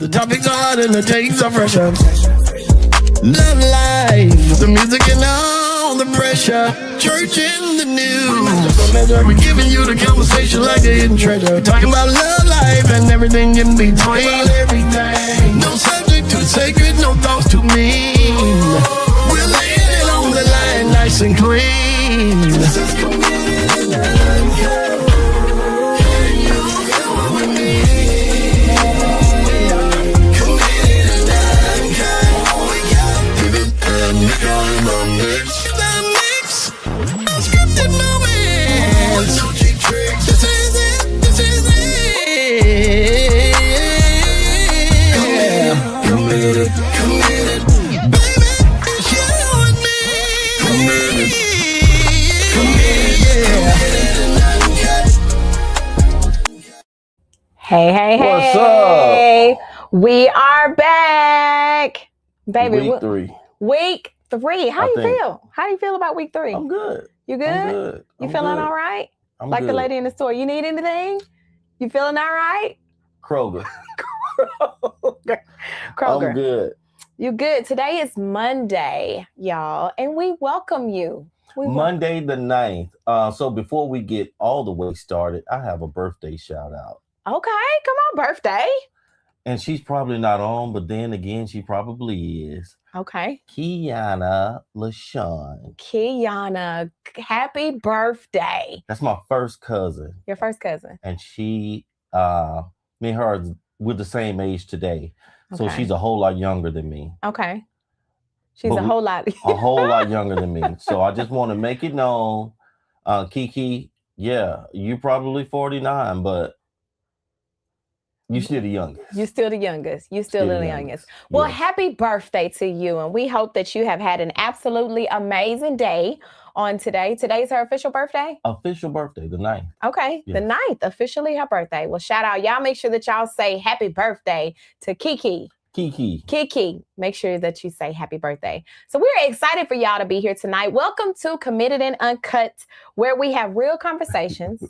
The topics are hot and the takes are fresher. Love life, the music and all the pressure. Church in the news. We're giving you the conversation like a hidden treasure. Talking about love life and everything in between. No subject too sacred, no thoughts too mean. We're laying it on the line nice and clean. This is Committed and Uncut. Can you come with me? Unscripted moments. No cheap tricks. This is it. This is it. Yeah. Committed. Committed. Baby, it's you and me. Committed. Committed. Yeah. Hey. What's up? We are back. Baby, Week 3. Week 3. How do you feel? How do you feel about week 3? I'm good. You good? I'm good. You feeling all right? I'm like good. the lady in the store. You need anything? You feeling all right? Kroger. Kroger. I'm good. You good? Today is Monday, y'all, and we welcome you. Monday the 9th. So before we get all the way started, I have a birthday shout out. Okay, come on, birthday. And she's probably not on, but then again, she probably is. Okay. Kiana LaShawn. Kiana, happy birthday. That's my first cousin. Your first cousin. And she, me and her, we're the same age today. So Okay. she's a whole lot younger than me. Okay. She's But a whole lot. A whole lot younger than me. So I just want to make it known, Kiki, yeah, you probably 49, but you still the youngest. You're still the youngest. You're still the youngest. Well, yes. Happy birthday to you. And we hope that you have had an absolutely amazing day on today. Today's her official birthday? Official birthday, the 9th. Okay. Yes. The 9th, officially her birthday. Well, shout out. Y'all make sure that y'all say happy birthday to Kiki. Kiki. Make sure that you say happy birthday. So we're excited for y'all to be here tonight. Welcome to Committed and Uncut, where we have real conversations.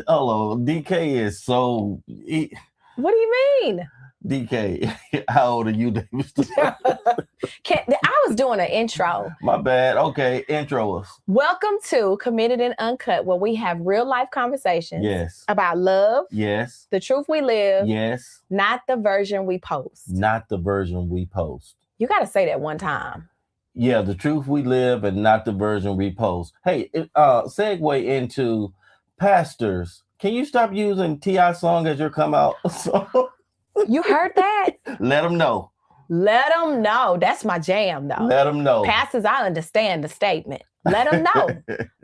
Hello, DK is so... What do you mean? DK, how old are you, David? I was doing an intro. My bad. Okay, intro us. Welcome to Committed and Uncut, where we have real life conversations. Yes. About love. Yes. The truth we live. Yes. Not the version we post. Not the version we post. You got to say that one time. Yeah, the truth we live and not the version we post. Hey, segue into pastors. Can you stop using T.I. song as your come out song? You heard that? Let them know. Let them know. That's my jam, though. Let them know. Pastors, I understand the statement. Let them know.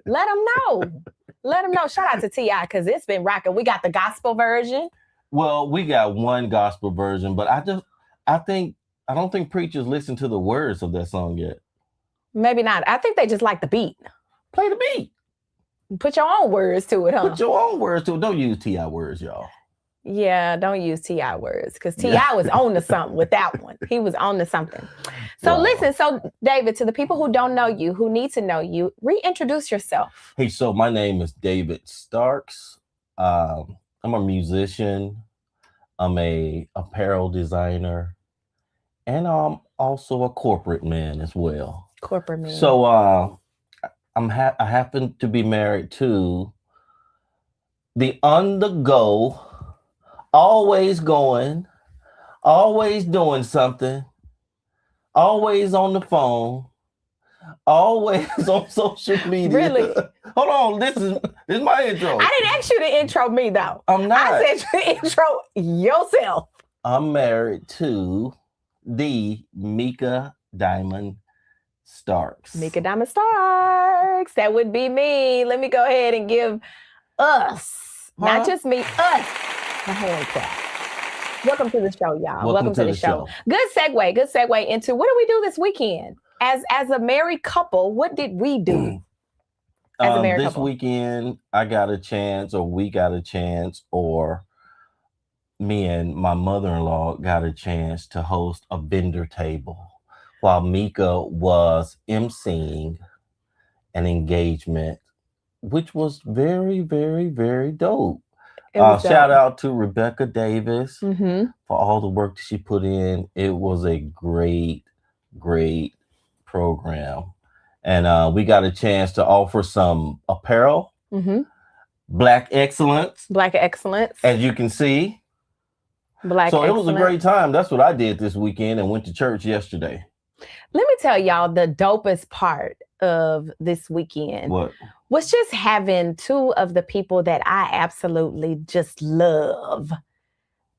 Let them know. Let them know. Shout out to T.I. because it's been rocking. We got the gospel version. Well, we got one gospel version, but I don't think preachers listen to the words of that song yet. Maybe not. I think they just like the beat. Play the beat. Put your own words to it, huh? Put your own words to it. Don't use T.I. words, y'all. Yeah, don't use T.I. words because T.I. was on to something with that one. He was on to something. So Listen, so David, to the people who don't know you, who need to know you, reintroduce yourself. Hey, so my name is David Starks. I'm a musician. I'm a apparel designer. And I'm also a corporate man as well. Corporate man. So I happen to be married to the on the go, always going, always doing something, always on the phone, always on social media. Really? Hold on, this is my intro. I didn't ask you to intro me though. I'm not. I said you intro yourself. I'm married to the Mika Diamond Starks. Mika Diamond Starks. That would be me. Let me go ahead and give us, not just me, us, a hand clap. Welcome to the show, y'all. Welcome to the show. Good segue into what do we do this weekend? As a married couple, what did we do as a married couple? This weekend, we got a chance, or me and my mother-in-law got a chance to host a vendor table while Mika was emceeing an engagement, which was very, very, very dope. Shout out to Rebecca Davis for all the work that she put in. It was a great program. And we got a chance to offer some apparel. Black Excellence. Black Excellence. As you can see. Black So Excellence. It was a great time. That's what I did this weekend and went to church yesterday. Let me tell y'all the dopest part of this weekend. What? Was just having two of the people that I absolutely just love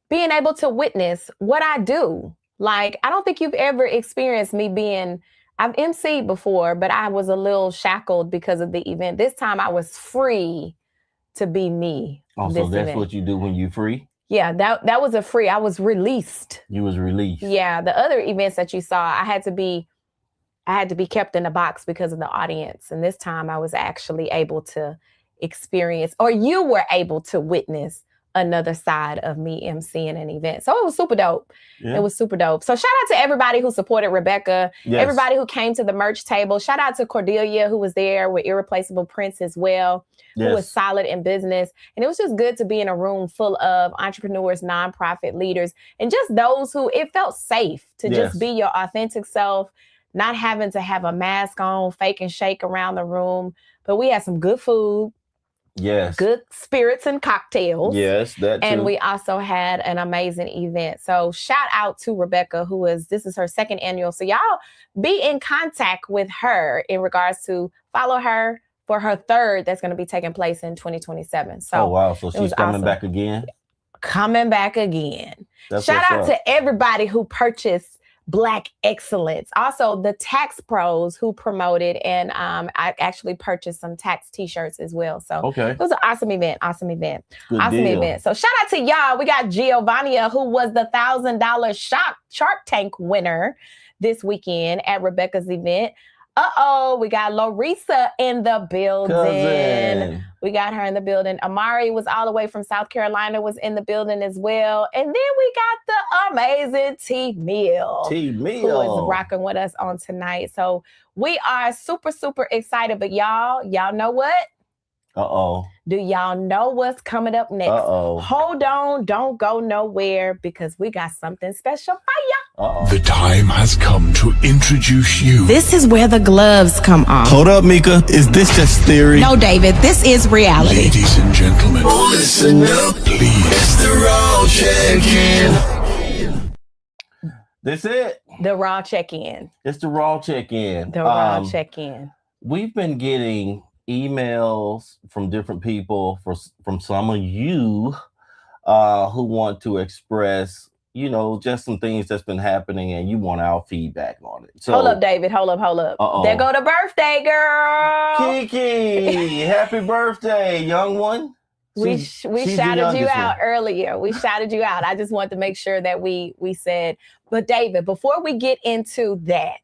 being able to witness what I do. Like, I don't think you've ever experienced me I've emceed before, but I was a little shackled because of the event. This time I was free to be me. Oh, so that's what you do when you're free? Yeah, that was a free. I was released. You was released. Yeah, the other events that you saw, I had to be kept in a box because of the audience. And this time I was actually able to experience, or you were able to witness another side of me emceeing an event. So it was super dope. Yeah. It was super dope. So shout out to everybody who supported Rebecca, everybody who came to the merch table. Shout out to Cordelia, who was there with Irreplaceable Prince as well, who was solid in business. And it was just good to be in a room full of entrepreneurs, nonprofit leaders, and just those who it felt safe to just be your authentic self, not having to have a mask on, fake and shake around the room. But we had some good food. Yes. Good spirits and cocktails. Yes, that too. And we also had an amazing event. So shout out to Rebecca, this is her second annual. So y'all be in contact with her in regards to follow her for her third that's going to be taking place in 2027. So, oh, wow. So she's coming back again? Coming back again. Shout out to everybody who purchased Black Excellence. Also, the tax pros who promoted, and I actually purchased some tax t-shirts as well. So it was an awesome event. Awesome event. So shout out to y'all. We got Giovannia, who was the $1,000 Shark Tank winner this weekend at Rebecca's event. We got Larissa in the building. Cousin. We got her in the building. Amari was all the way from South Carolina, was in the building as well. And then we got the amazing T-Mill. Who is rocking with us on tonight. So we are super, super excited. But y'all know what? Do y'all know what's coming up next? Hold on, don't go nowhere, because we got something special for y'all. The time has come to introduce you. This is where the gloves come off. Hold up, Mika. Is this just theory? No, David, this is reality. Ladies and gentlemen, listen up. Please. It's the Raw Check-In. That's it. The Raw Check-In. It's the Raw Check-In. The Raw Check-In. We've been getting emails from different people, from some of you who want to express, just some things that's been happening, and you want our feedback on it. So, hold up, David. Hold up. There go the birthday girl. Kiki, happy birthday, young one. We shouted you out earlier. We shouted you out. I just wanted to make sure that we said, but David, before we get into that,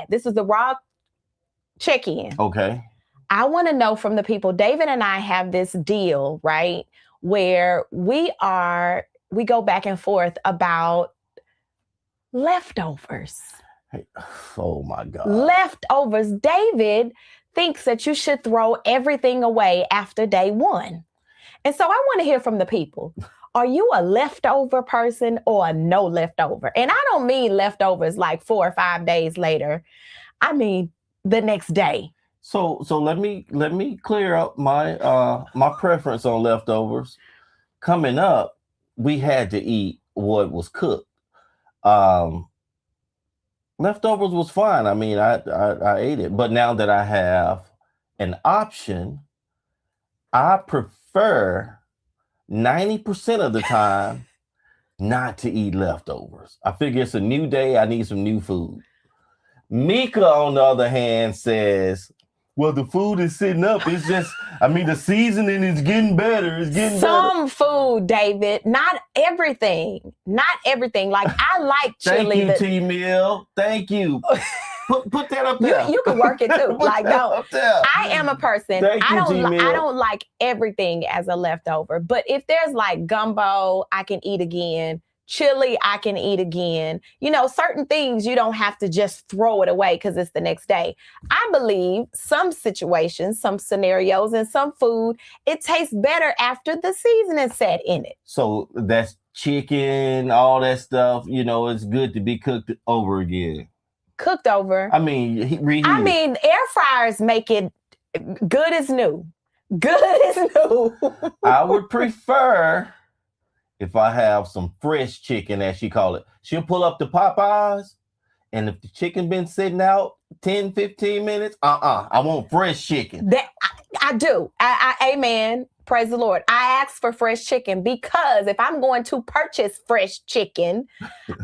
this is the Raw Check-In. Okay. I want to know from the people, David and I have this deal, right? Where we go back and forth about leftovers. Hey, oh my God. Leftovers. David thinks that you should throw everything away after day one. And so I want to hear from the people. Are you a leftover person or a no leftover? And I don't mean leftovers like 4 or 5 days later. I mean the next day. So let me clear up my preference on leftovers. Coming up, we had to eat what was cooked. Leftovers was fine. I mean, I ate it. But now that I have an option, I prefer 90% of the time not to eat leftovers. I figure it's a new day. I need some new food. Mika, on the other hand, says, well, the food is sitting up. It's just, the seasoning is getting better. Some food, David. Not everything. Like, I like chili. Thank you, T-Mill. Thank you. Put that up there. You can work it too. Like, no. I am a person. I don't like everything as a leftover. But if there's like gumbo, I can eat again. Chili, I can eat again. You know, certain things you don't have to just throw it away because it's the next day. I believe some situations, some scenarios, and some food, it tastes better after the seasoning set in it. So that's chicken, all that stuff, you know, it's good to be cooked over again. Cooked over. I mean, air fryers make it good as new. Good as new. I would prefer if I have some fresh chicken, as she call it. She'll pull up the Popeyes, and if the chicken been sitting out 10, 15 minutes, I want fresh chicken. I do. Amen. Praise the Lord. I ask for fresh chicken because if I'm going to purchase fresh chicken,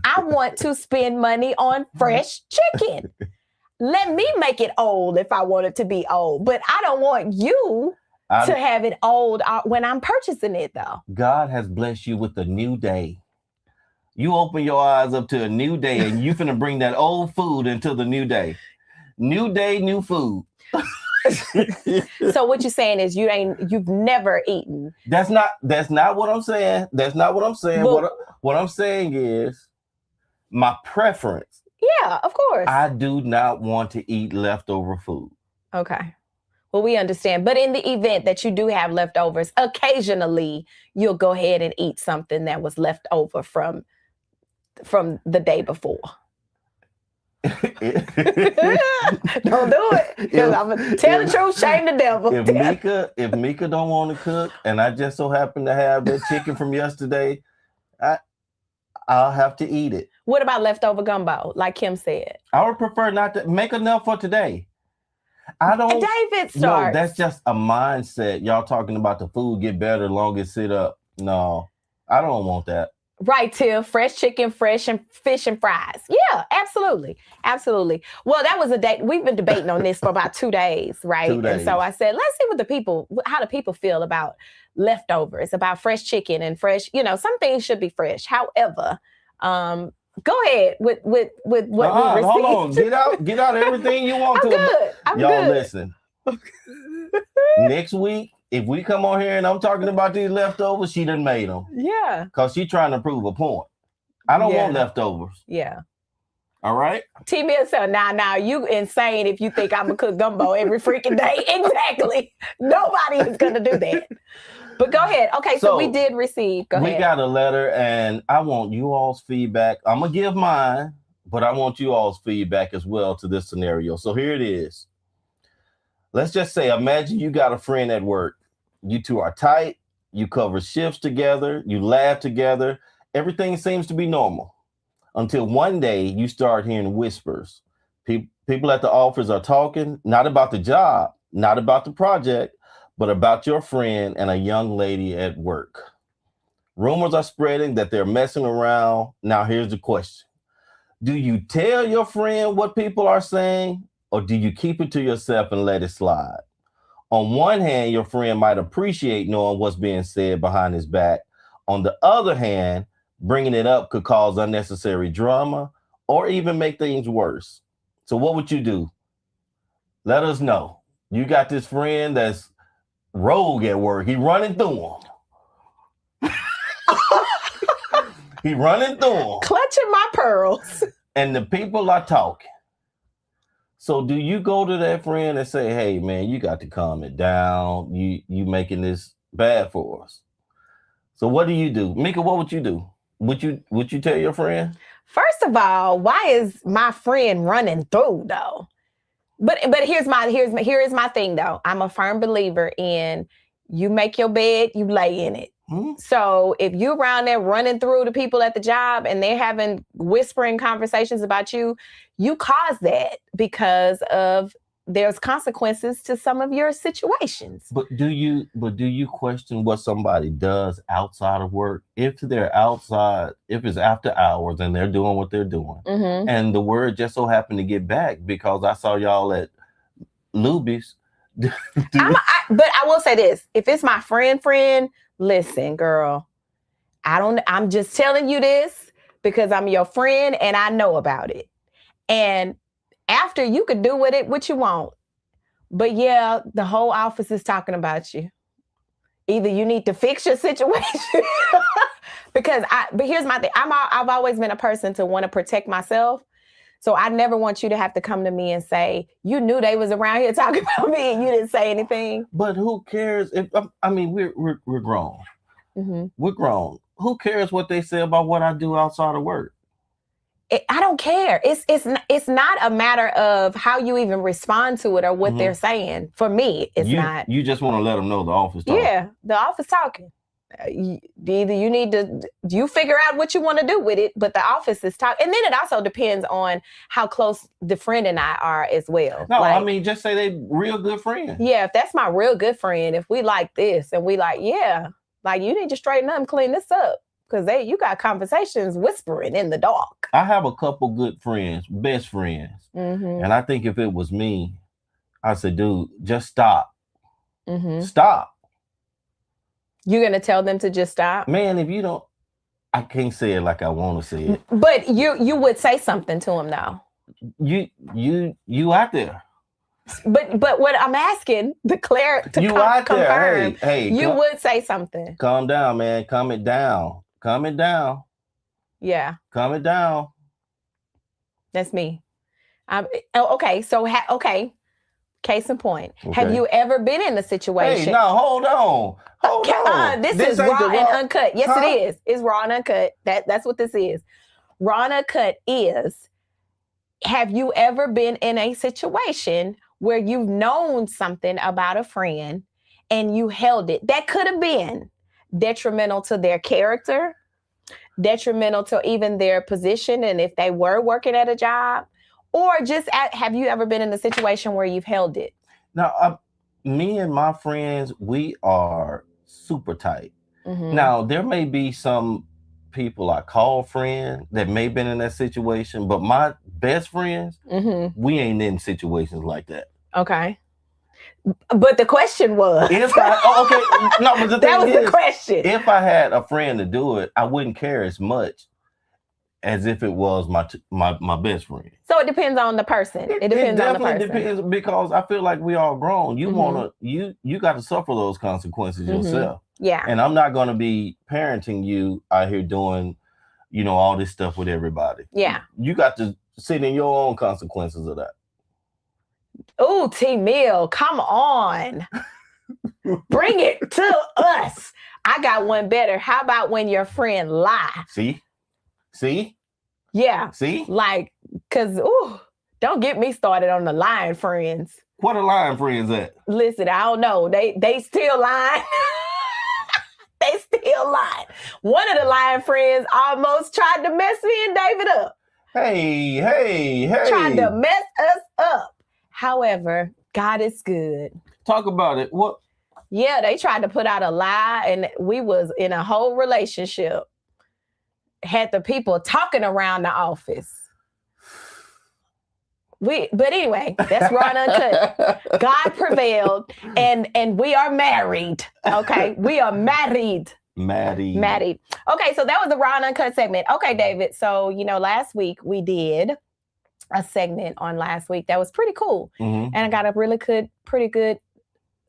I want to spend money on fresh chicken. Let me make it old if I want it to be old, but I don't want you to have it old when I'm purchasing it, though. God has blessed you with a new day. You open your eyes up to a new day, and you finna bring that old food into the new day. New day, new food. So what you're saying is you've never eaten. That's not what I'm saying. That's not what I'm saying. Well, what I'm saying is my preference. Yeah, of course. I do not want to eat leftover food. Okay. Well, we understand. But in the event that you do have leftovers, occasionally you'll go ahead and eat something that was left over from the day before. Don't do it. Because I'm going to tell the truth, shame the devil. If Mika don't want to cook and I just so happen to have that chicken from yesterday, I'll have to eat it. What about leftover gumbo, like Kim said? I would prefer not to make enough for today. David starts. No, that's just a mindset. Y'all talking about the food get better long as sit up. No, I don't want that. Right, Tiff. Fresh chicken, fresh and fish and fries. Yeah, absolutely. Absolutely. Well, that was a day. We've been debating on this for about 2 days, right? 2 days. And so I said, let's see how the people feel about leftovers, about fresh chicken and fresh, some things should be fresh. However, go ahead with what we received. Hold on. Get out everything you want to. Good. I'm Y'all good. Listen. Next week, if we come on here and I'm talking about these leftovers, she done made them. Yeah. Because she's trying to prove a point. I don't want leftovers. Yeah. All right? T-Mill said, now, you insane if you think I'm going to cook gumbo every freaking day. Exactly. Nobody is going to do that. But go ahead. Okay, so we did receive. Go ahead. We got a letter, and I want you all's feedback. I'm going to give mine, but I want you all's feedback as well to this scenario. So here it is. Let's just say, imagine you got a friend at work. You two are tight. You cover shifts together. You laugh together. Everything seems to be normal until one day you start hearing whispers. People at the office are talking, not about the job, not about the project, but about your friend and a young lady at work. Rumors are spreading that they're messing around. Now, here's the question. Do you tell your friend what people are saying, or do you keep it to yourself and let it slide? On one hand, your friend might appreciate knowing what's being said behind his back. On the other hand, bringing it up could cause unnecessary drama or even make things worse. So what would you do? Let us know. You got this friend that's rogue at work. He running through them. He running through them. Clutching my pearls. And the people are talking. So do you go to that friend and say, hey, man, you got to calm it down. You making this bad for us. So what do you do? Mika, what would you do? Would you tell your friend? First of all, why is my friend running through though? But here is my thing though. I'm a firm believer in you make your bed, you lay in it. Mm-hmm. So if you're around there running through the people at the job and they're having whispering conversations about you, you cause that because of there's consequences to some of your situations. But do you question what somebody does outside of work? If they're outside, if it's after hours and they're doing what they're doing, mm-hmm. and the word just so happened to get back because I saw y'all at Luby's. But I will say this: if it's my friend, listen, girl, I'm just telling you this because I'm your friend and I know about it. And after, you could do with it what you want. But yeah, the whole office is talking about you. Either you need to fix your situation Because but here's my thing. I've always been a person to want to protect myself. So I never want you to have to come to me and say, you knew they was around here talking about me and you didn't say anything. But who cares if, I mean, we're grown. Mm-hmm. We're grown. Who cares what they say about what I do outside of work? I don't care. It's not a matter of how you even respond to it or what they're saying. For me, it's not. You just want to let them know the office talking. Yeah, the office talking. Either you need to figure out what you want to do with it, but the office is talking. And then it also depends on how close the friend and I are as well. No, I mean, just say they real good friends. Yeah, if that's my real good friend, if we like this and we like, yeah, like you need to straighten up and clean this up. Because you got conversations whispering in the dark. I have a couple good friends, best friends. Mm-hmm. And I think if it was me, I said, dude, just stop. Mm-hmm. Stop. You're going to tell them to just stop? Man, if you don't, I can't say it like I want to say it. But you would say something to them now. You out there. But what I'm asking, confirm, hey, you would say something. Calm down, man. Calm it down. Calm it down. Yeah. Calm it down. That's me. Okay. So, case in point. Okay. Have you ever been in a situation? Hey, no, hold on. This is raw and uncut. Yes, it is. It's raw and uncut. That's what this is. Raw and uncut is, have you ever been in a situation where you've known something about a friend and you held it? That could have been detrimental to their character, detrimental to even their position, and if they were working at a job, or just have you ever been in a situation where you've held it? Now, me and my friends, we are super tight. Mm-hmm. Now, there may be some people I call friends that may have been in that situation, but my best friends, we ain't in situations like that. Okay. But the question was, but the that was the question. If I had a friend to do it, I wouldn't care as much as if it was my best friend. So it depends on the person. It depends on the person. It definitely depends, because I feel like we all grown. You you got to suffer those consequences yourself. Yeah. And I'm not going to be parenting you out here doing, all this stuff with everybody. Yeah. You got to sit in your own consequences of that. Ooh, T-Mill, come on. Bring it to us. I got one better. How about when your friend lie? See? Yeah. See? Like, because, don't get me started on the lying friends. What are lying friends at? Listen, I don't know. They still lying. They still lying. One of the lying friends almost tried to mess me and David up. Hey. Tried to mess us up. However, God is good. Talk about it. What? Yeah, they tried to put out a lie, and we was in a whole relationship. Had the people talking around the office. But anyway, that's raw and uncut. God prevailed, and we are married. Okay, we are married. Married. Okay, so that was the raw and uncut segment. Okay, David. So last week we did a segment on last week that was pretty cool, and I got a really pretty good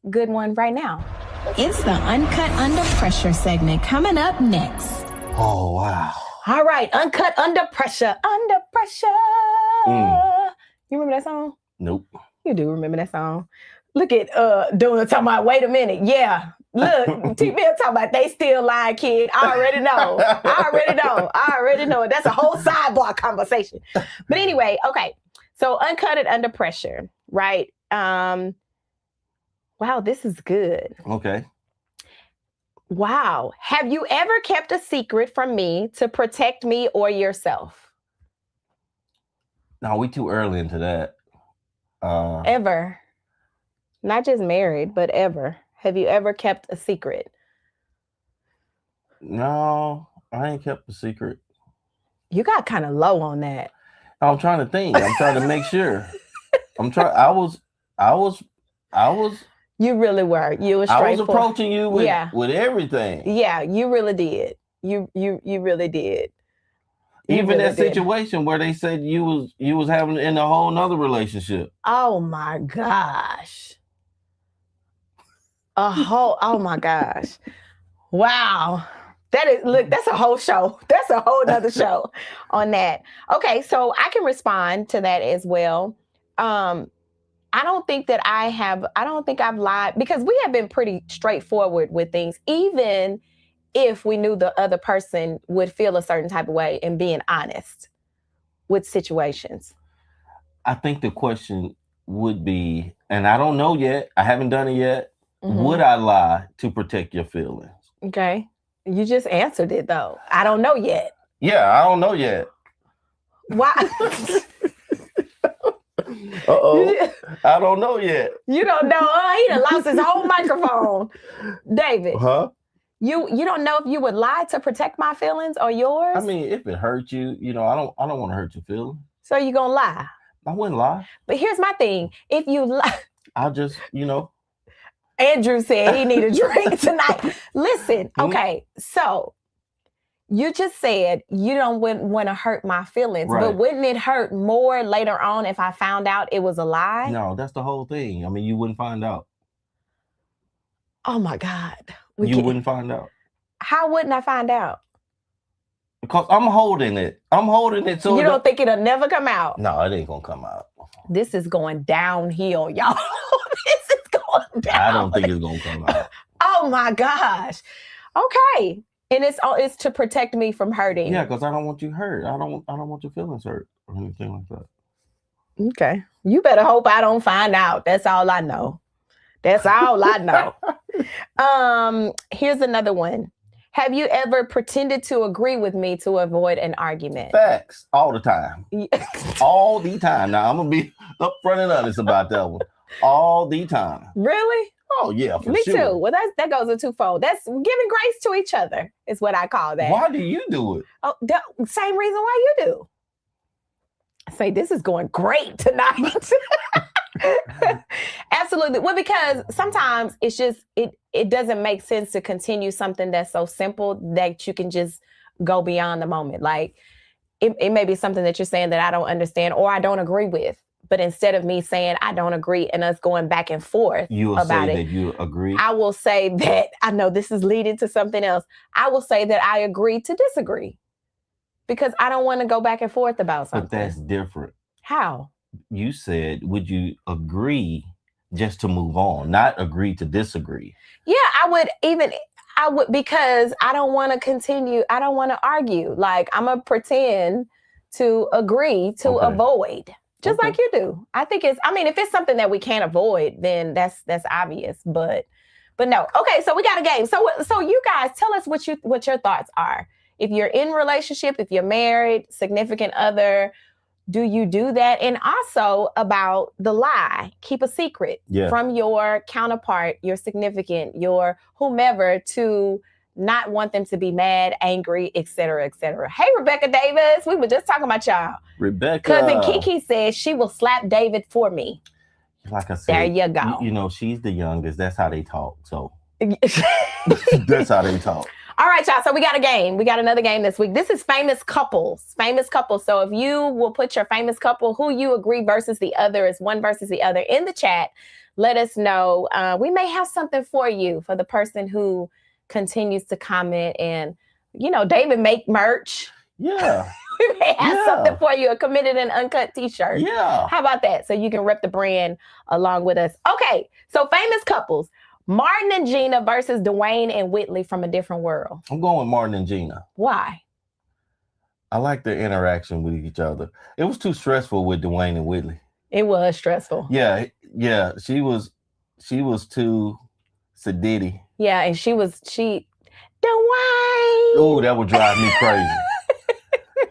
one right now. It's the Uncut Under Pressure segment coming up next. Oh wow! All right, Uncut Under Pressure. Under Pressure. You remember that song? Nope. You do remember that song? Look at Duna talking about, wait a minute. Yeah. Look, T-Bill talking about they still lying, kid. I already know. That's a whole sidebar conversation. But anyway, okay. So Uncut and Under Pressure, right? Wow, this is good. Okay. Wow. Have you ever kept a secret from me to protect me or yourself? No, we too early into that. Ever. Not just married, but ever. Have you ever kept a secret? No, I ain't kept a secret. You got kind of low on that. I'm trying to think. I'm trying to make sure. I was. You really were. You were straightforward. I was approaching you with everything. Yeah, you really did. You really did. Even that situation where they said you was having in a whole nother relationship. Oh my gosh. Oh my gosh. Wow. That's a whole show. That's a whole nother show on that. Okay, so I can respond to that as well. I don't think I've lied, because we have been pretty straightforward with things, even if we knew the other person would feel a certain type of way, and being honest with situations. I think the question would be, and I don't know yet, I haven't done it yet, would I lie to protect your feelings? Okay. You just answered it, though. I don't know yet. Yeah, I don't know yet. Why? Uh-oh. I don't know yet. You don't know. He done lost his whole microphone. David. Huh? You don't know if you would lie to protect my feelings or yours? I mean, if it hurt you, I don't want to hurt your feelings. So you gonna lie? I wouldn't lie. But here's my thing. If you lie, I'll just, Andrew said he need a drink tonight. Listen, okay, so you just said you wouldn't want to hurt my feelings, right. But wouldn't it hurt more later on if I found out it was a lie? No, that's the whole thing. I mean, you wouldn't find out. Oh my God. You wouldn't find out. How wouldn't I find out? Because I'm holding it. So you don't think it'll never come out? No, it ain't gonna come out. This is going downhill, y'all. This is going down. I don't think it's gonna come out. Oh my gosh. Okay. And it's to protect me from hurting. Yeah, because I don't want you hurt. I don't want your feelings hurt or anything like that. Okay. You better hope I don't find out. That's all I know. That's all I know. Here's another one. Have you ever pretended to agree with me to avoid an argument? Facts. All the time. All the time. Now, I'm going to be upfront and honest about that one. All the time. Really? Oh, yeah, for me sure. Me too. Well, that goes in twofold. That's giving grace to each other is what I call that. Why do you do it? Oh, same reason why you do. Say, this is going great tonight. Absolutely. Well, because sometimes it's just, it doesn't make sense to continue something that's so simple that you can just go beyond the moment. Like it may be something that you're saying that I don't understand or I don't agree with. But instead of me saying I don't agree and us going back and forth you will about say it, that you agree. I will say that I know this is leading to something else. I will say that I agree to disagree because I don't want to go back and forth about something. But that's different. How? You said, would you agree just to move on, not agree to disagree? Yeah, I would, because I don't want to continue. I don't want to argue. Like I'm going to pretend to agree to avoid, just like you do. I think if it's something that we can't avoid, then that's obvious, but no. Okay. So we got a game. So you guys tell us what your thoughts are. If you're in a relationship, if you're married, significant other, do you do that? And also about the lie, keep a secret from your counterpart, your significant, your whomever, to not want them to be mad, angry, et cetera, et cetera. Hey, Rebecca Davis, we were just talking about y'all. Rebecca. Cousin Kiki says she will slap David for me. Like I said, there you go. You know, she's the youngest. That's how they talk. So that's how they talk. All right, y'all. So we got a game. We got another game this week. This is famous couples. Famous couples. So if you will put your famous couple, who you agree versus the other is one versus the other in the chat, let us know. We may have something for you for the person who continues to comment. And, David make merch. Yeah. We may have something for you, a Committed and Uncut t-shirt. Yeah. How about that? So you can rep the brand along with us. Okay. So famous couples. Martin and Gina versus Dwayne and Whitley from A Different World. I'm going with Martin and Gina. Why? I like their interaction with each other. It was too stressful with Dwayne and Whitley. It was stressful. Yeah. She was too sedity. Yeah, and Dwayne. Oh, that would drive me crazy.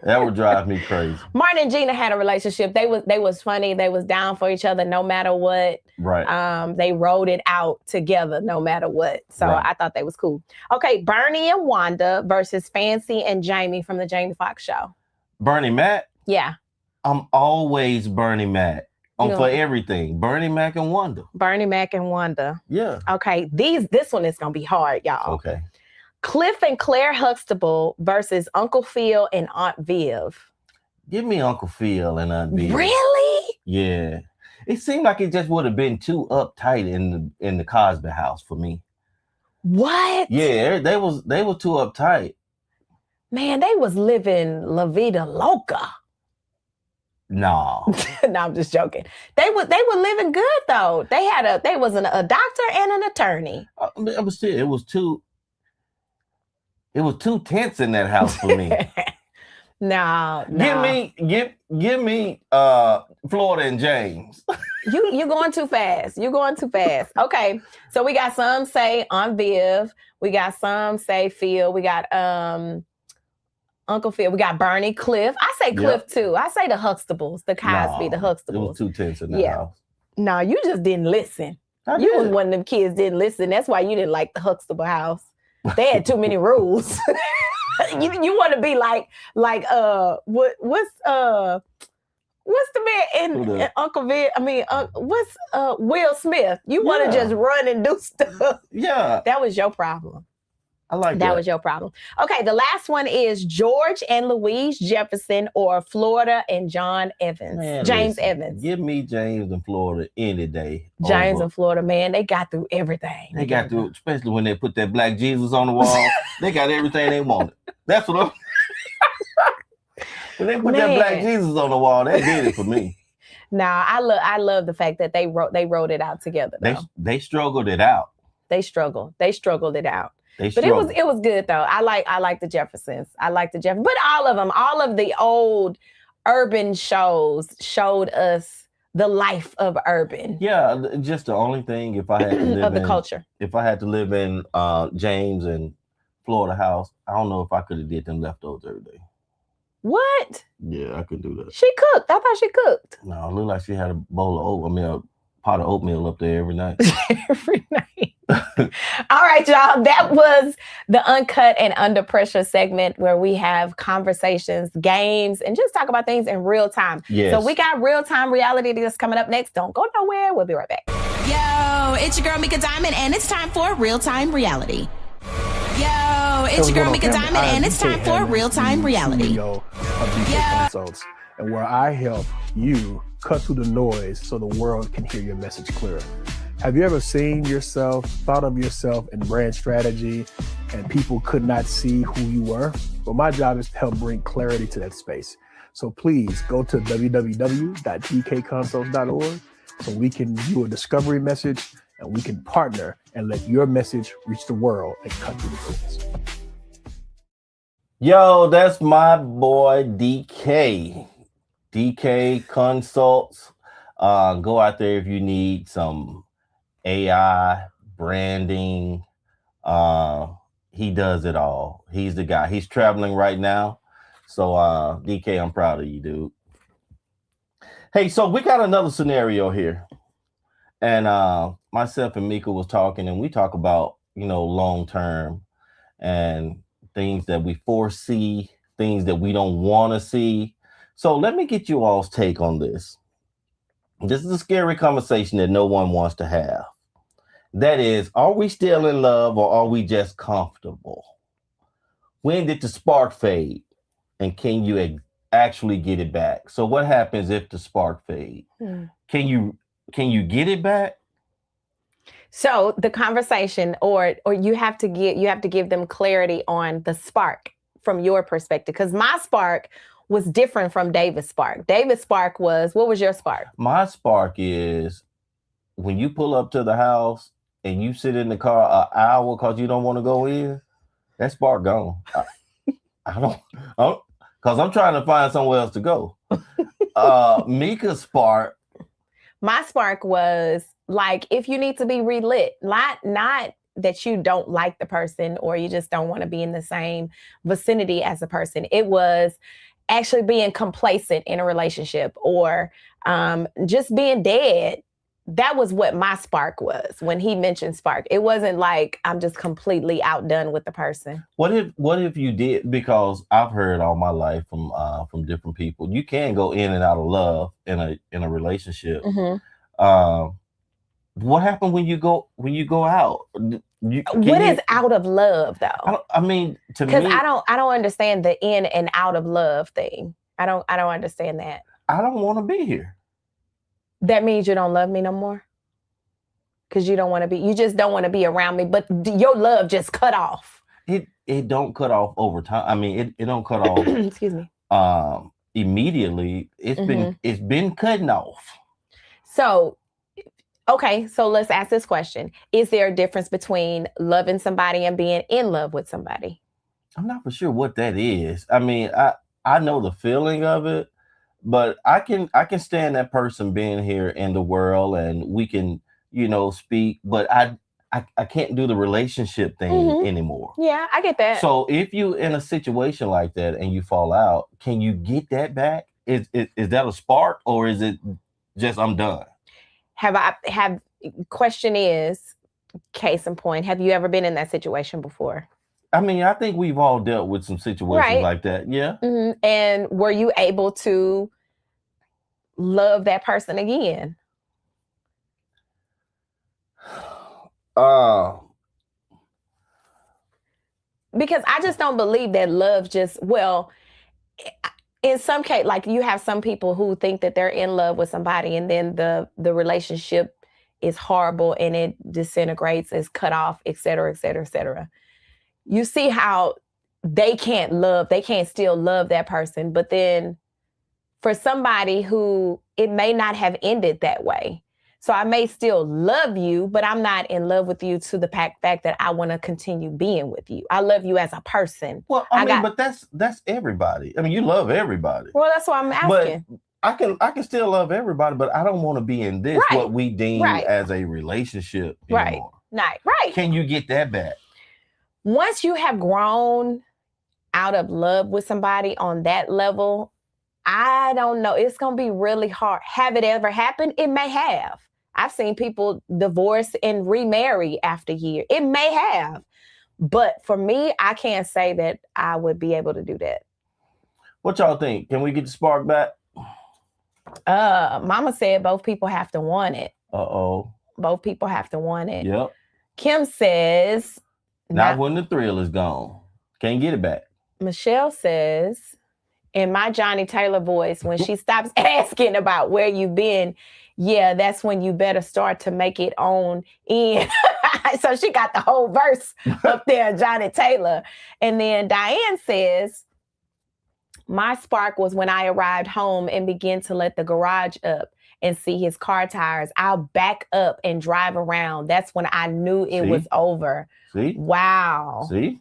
That would drive me crazy. Martin and Gina had a relationship. They was funny. They was down for each other no matter what. Right. They rode it out together no matter what. So I thought they was cool. Okay, Bernie and Wanda versus Fancy and Jamie from the Jamie Foxx show. Bernie Mac? Yeah. I'm always Bernie Mac. For everything. Bernie Mac and Wanda. Bernie Mac and Wanda. Yeah. Okay, this one is gonna be hard, y'all. Okay. Cliff and Claire Huxtable versus Uncle Phil and Aunt Viv. Give me Uncle Phil and Aunt Viv. Really? Yeah. It seemed like it just would have been too uptight in the Cosby house for me. What? Yeah, they were too uptight. Man, they was living La Vida Loca. No. No, I'm just joking. They were living good though. They was a doctor and an attorney. It was too tense in that house for me. No. Give me Florida and James. You're going too fast. You're going too fast. Okay. So we got some say Aunt Viv. We got some say Phil. We got Uncle Phil. We got Bernie, Cliff. I say Cliff too. I say the Huxtables, the Cosby, the Huxtables. It was too tense in that house. No, you just didn't listen. You was one of them kids didn't listen. That's why you didn't like the Huxtable house. They had too many rules. You want to be like what's the man in Uncle Viv? I mean, what's Will Smith? You want to just run and do stuff. Yeah. That was your problem. I like that. That was your problem. Okay, the last one is George and Louise Jefferson or Florida and John Evans. Man, James Evans. Give me James and Florida any day. James and Florida, man, they got through everything. They got through, especially when they put that black Jesus on the wall. They got everything they wanted. That's what when they put that black Jesus on the wall, they did it for me. Nah, I love the fact that they wrote it out together. Though. They struggled it out. They struggled it out. But it was good though. I like the Jeffersons. But all of the old urban shows showed us the life of urban. Yeah, just the only thing if I had to live of the culture. If I had to live in James and Florida house, I don't know if I could have did them leftovers every day. What? Yeah, I could do that. She cooked. I thought she cooked. No, it looked like she had a a pot of oatmeal up there every night. Every night. All right, y'all. That was the Uncut and Under Pressure segment where we have conversations, games, and just talk about things in real time. Yes. So we got real-time reality that's coming up next. Don't go nowhere. We'll be right back. Yo, it's your girl Mika Diamond, and it's time for real-time reality. Yo, it's your girl Mika Diamond, and it's time for real-time reality. CEO of DK Consults, and where I help you cut through the noise so the world can hear your message clearer. Have you ever seen yourself, thought of yourself in brand strategy, and people could not see who you were? Well, my job is to help bring clarity to that space. So please go to www.dkconsults.org so we can do a discovery message and we can partner and let your message reach the world and cut through the noise. Yo, that's my boy DK. DK Consults. Go out there if you need some AI, branding. He does it all. He's the guy. He's traveling right now. So DK, I'm proud of you, dude. Hey, so we got another scenario here. And myself and Mika was talking, and we talk about, long term and things that we foresee, things that we don't want to see. So let me get you all's take on this. This is a scary conversation that no one wants to have. That is, are we still in love or are we just comfortable? When did the spark fade? And can you actually get it back? So what happens if the spark fades? Can you get it back? So the conversation, or you have to give them clarity on the spark from your perspective, because my spark was different from David's spark. David's spark was, what was your spark? My spark is when you pull up to the house and you sit in the car an hour because you don't want to go in, that spark gone. I don't, because I'm trying to find somewhere else to go. Mika's spark. My spark was like, if you need to be relit, not that you don't like the person or you just don't want to be in the same vicinity as a person. It was actually being complacent in a relationship or just being dead. That was what my spark was when he mentioned spark. It wasn't like I'm just completely outdone with the person. What if you did? Because I've heard all my life from different people, you can go in and out of love in a relationship. Mm-hmm. What happened when you go out? What is out of love though? I mean, to me, because I don't understand the in and out of love thing. I don't understand that. I don't want to be here. That means you don't love me no more? because you just don't want to be around me, but your love just cut off. It don't cut off over time. I mean, it don't cut off. Excuse me. Immediately. It's been cutting off. So, okay, so let's ask this question. Is there a difference between loving somebody and being in love with somebody? I'm not for sure what that is. I mean, I know the feeling of it, but I can stand that person being here in the world and we can, speak, but I can't do the relationship thing anymore. Yeah, I get that. So if you in a situation like that and you fall out, can you get that back? Is that a spark, or is it just I'm done? Question is, case in point, have you ever been in that situation before? I mean, I think we've all dealt with some situations like that. Yeah. Mm-hmm. And were you able to love that person again? Because I just don't believe that love in some case, like you have some people who think that they're in love with somebody and then the relationship is horrible and it disintegrates, is cut off, et cetera, et cetera, et cetera. You see how they can't still love that person. But then for somebody who it may not have ended that way. So I may still love you, but I'm not in love with you to the fact that I want to continue being with you. I love you as a person. Well, but that's everybody. I mean, you love everybody. Well, that's what I'm asking. But I can still love everybody, but I don't want to be in this, what we deem as a relationship anymore. Right. Can you get that back? Once you have grown out of love with somebody on that level, I don't know. It's going to be really hard. Have it ever happened? It may have. I've seen people divorce and remarry after years. It may have. But for me, I can't say that I would be able to do that. What y'all think? Can we get the spark back? Mama said both people have to want it. Uh-oh. Both people have to want it. Yep. Kim says... Not when the thrill is gone. Can't get it back. Michelle says, in my Johnny Taylor voice, when she stops asking about where you've been, yeah, that's when you better start to make it on in. So she got the whole verse up there, Johnny Taylor. And then Diane says, my spark was when I arrived home and began to let the garage up and see his car tires. I'll back up and drive around. That's when I knew it was over. See? Wow. See?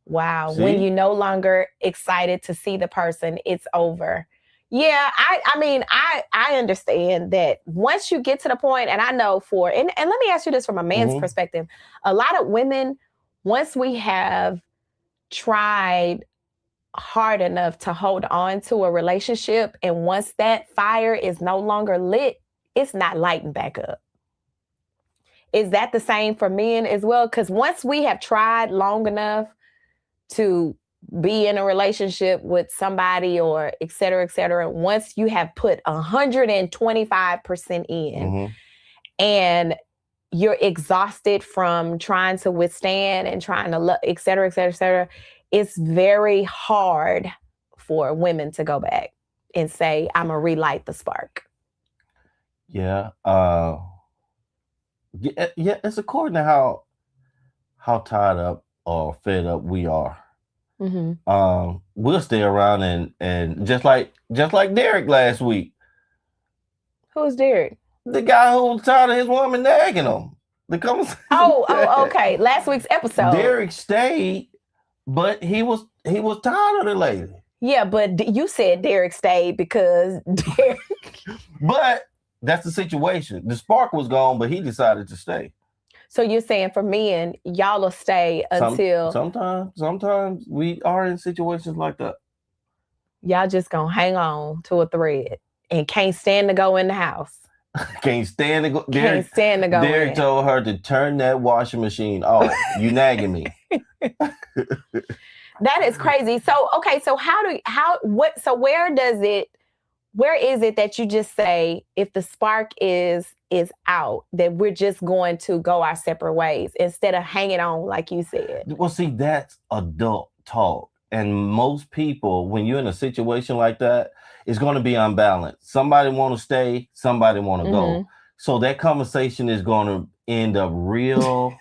Wow. See? When you're no longer excited to see the person, it's over. Yeah, I mean, I understand that once you get to the point, and I know and let me ask you this from a man's perspective. A lot of women, once we have tried hard enough to hold on to a relationship, and once that fire is no longer lit, it's not lighting back up. Is that the same for men as well? Because once we have tried long enough to be in a relationship with somebody or et cetera, once you have put 125% in and you're exhausted from trying to withstand and trying to love, et cetera, it's very hard for women to go back and say, I'm going to relight the spark. Yeah. Yeah, it's according to how tied up or fed up we are. We'll stay around and just like Derek last week. Who's Derek? The guy who was tired of his woman nagging him. Oh, okay. Last week's episode. Derek stayed, but he was tired of the lady. Yeah, but you said Derek stayed because Derek. But that's the situation. The spark was gone, but he decided to stay. So you're saying for men, y'all will stay until... Sometimes we are in situations like that. Y'all just gonna hang on to a thread and can't stand to go in the house. Can't stand to go. Can't stand to go Derek in. told her to turn that washing machine off. You nagging me. That is crazy. So, okay, so where is it that you just say, if the spark is out, that we're just going to go our separate ways instead of hanging on, like you said? Well, see, that's adult talk. And most people, when you're in a situation like that, it's going to be unbalanced. Somebody want to stay, somebody want to go. So that conversation is going to end up real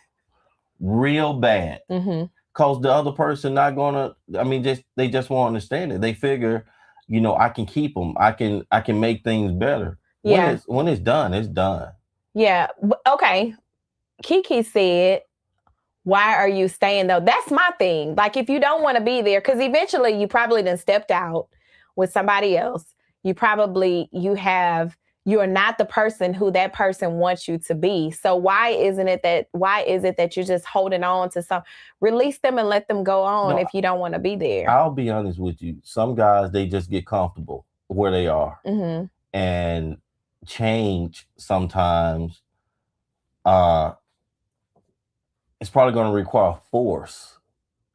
bad. Because the other person not gonna, they just won't understand it. They figure, I can keep them. I can make things better. Yeah. When it's done, it's done. Yeah. Okay. Kiki said, why are you staying though? That's my thing. Like, if you don't want to be there, because eventually you probably done stepped out with somebody else. You are not the person who that person wants you to be. So why is it that you're just holding on to some? Release them and let them go on if you don't want to be there. I'll be honest with you. Some guys, they just get comfortable where they are. And change sometimes, it's probably going to require force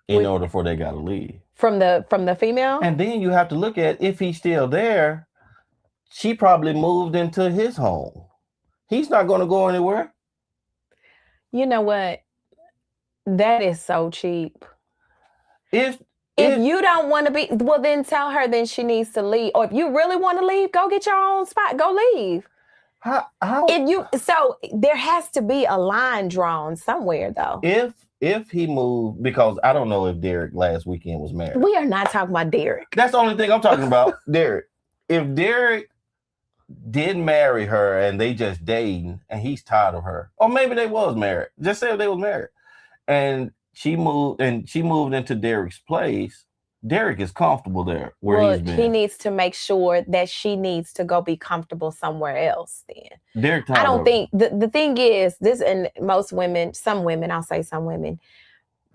in order for they got to leave. From the female? And then you have to look at, if he's still there, she probably moved into his home. He's not going to go anywhere. You know what? That is so cheap. If you don't want to be, well, then tell her then she needs to leave. Or if you really want to leave, go get your own spot. Go leave. How? So there has to be a line drawn somewhere, though. If he moved, because I don't know if Derek last weekend was married. We are not talking about Derek. That's the only thing I'm talking about. Derek. If Derek did marry her and they just dating and he's tired of her, or maybe they was married. Just say they was married, and she moved into Derek's place. Derek is comfortable there where he's been. He needs to make sure that she needs to go be comfortable somewhere else then. Derek, I don't think the thing is this, and most women, some women, I'll say some women,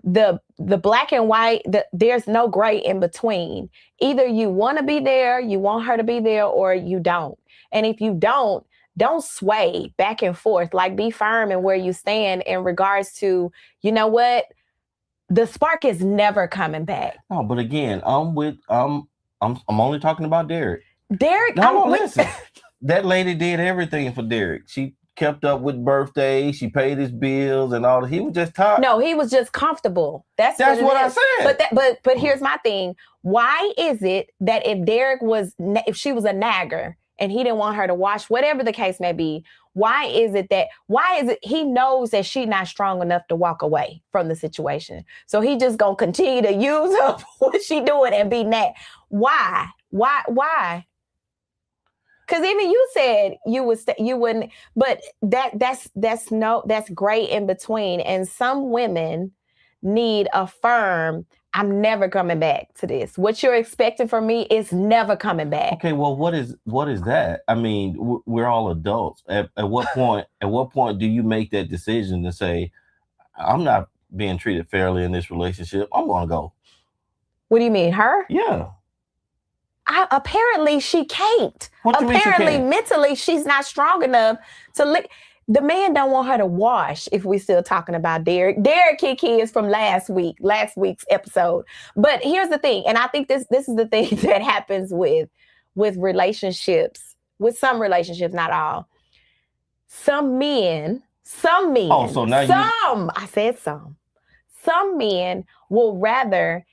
the black and white, there's no gray in between. Either you want to be there, you want her to be there, or you don't. And if you don't sway back and forth. Like, be firm in where you stand in regards to, you know what? The spark is never coming back. No, but again, I'm only talking about Derek. Derek, no, listen. That lady did everything for Derek. She kept up with birthdays. She paid his bills and all that. He was just tired. No, he was just comfortable. That's what I said. But here's my thing. Why is it that if she was a nagger and he didn't want her to wash, whatever the case may be, why is it he knows that she's not strong enough to walk away from the situation? So he just gonna continue to use her for what she doing and be nag. Why? Because even you said you wouldn't, but that's gray in between. And some women need a firm, I'm never coming back to this. What you're expecting from me is never coming back. Okay, well, what is that? I mean, we're all adults. At what point do you make that decision to say, I'm not being treated fairly in this relationship, I'm gonna go? What do you mean, her? Yeah. Apparently she can't. Apparently mentally she's not strong enough to lick. The man don't want her to wash, if we're still talking about Derek. Derek Kiki is from last week's episode. But here's the thing, and I think this is the thing that happens with relationships, with some relationships, not all. Some men. Oh, so now I said some. Some men will rather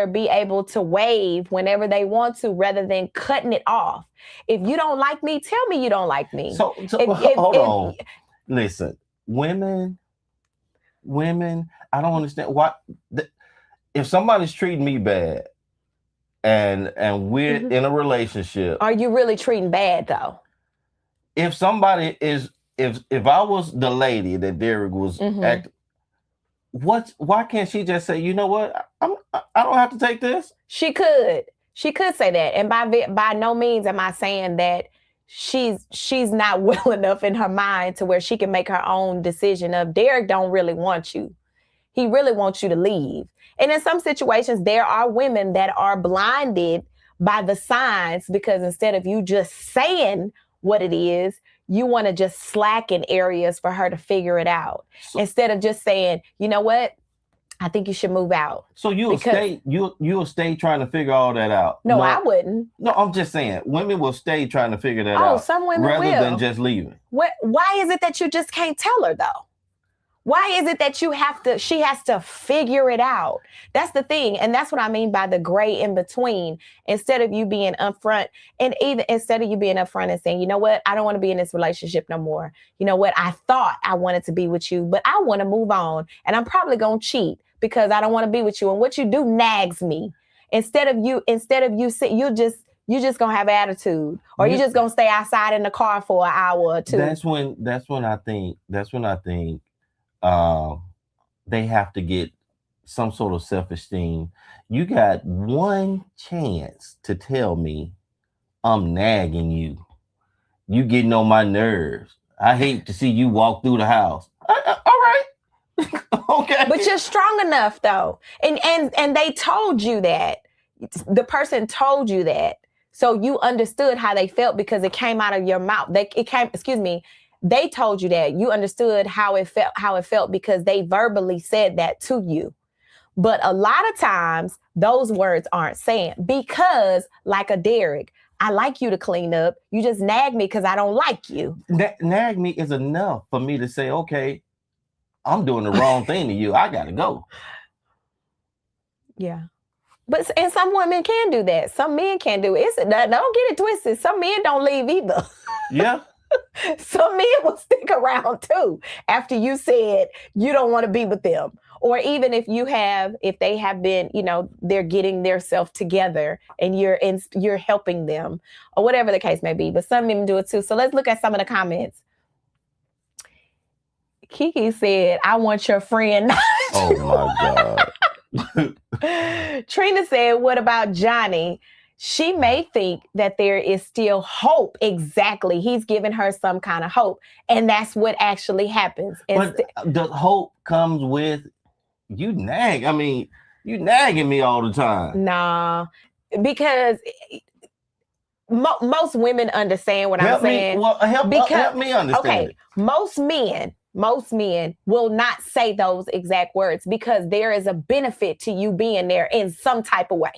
be able to wave whenever they want to rather than cutting it off. If you don't like me, tell me you don't like me. So hold on. Listen, women, I don't understand why. If somebody's treating me bad and we're in a relationship. Are you really treating bad though? If somebody is, if I was the lady that Derek was acting, why can't she just say, you know what? I don't have to take this. She could say that. And by no means am I saying that she's not well enough in her mind to where she can make her own decision of, Derek don't really want you. He really wants you to leave. And in some situations, there are women that are blinded by the signs, because instead of you just saying what it is, you want to just slack in areas for her to figure it out. Instead of just saying, you know what? I think you should move out. So you'll stay trying to figure all that out. No, I wouldn't. No, I'm just saying women will stay trying to figure that out. Some women rather will. than just leaving. Why is it that you just can't tell her though? Why is it that she has to figure it out? That's the thing. And that's what I mean by the gray in between. Instead of you being upfront, and even instead of you being upfront and saying, you know what, I don't want to be in this relationship no more. You know what, I thought I wanted to be with you, but I want to move on. And I'm probably going to cheat because I don't want to be with you. And what you do nags me. Instead of you sit, you just gonna have attitude, or you just gonna stay outside in the car for an hour or two. That's when I think they have to get some sort of self-esteem. You got one chance to tell me I'm nagging you. You getting on my nerves. I hate to see you walk through the house. All right. Okay. But you're strong enough though. And they told you that. The person told you that. So you understood how they felt because it came out of your mouth. They told you that. You understood how it felt because they verbally said that to you. But a lot of times those words aren't said because, like a Derek, I like you to clean up. You just nag me because I don't like you. Nag me is enough for me to say, okay, I'm doing the wrong thing to you. I gotta go. Yeah. And some women can do that. Some men can do it. Don't get it twisted. Some men don't leave either. Yeah. Some men will stick around too after you said you don't want to be with them. Or even if they have been, they're getting their self together and you're helping them or whatever the case may be. But some men do it too. So let's look at some of the comments. Kiki said, I want your friend. Oh my God. Trina said, what about Johnny? She may think that there is still hope. Exactly. He's giving her some kind of hope. And that's what actually happens. But the hope comes with you nag. I mean, you nagging me all the time. Nah, because most women understand what I'm saying. Help me understand. Okay, most men will not say those exact words because there is a benefit to you being there in some type of way.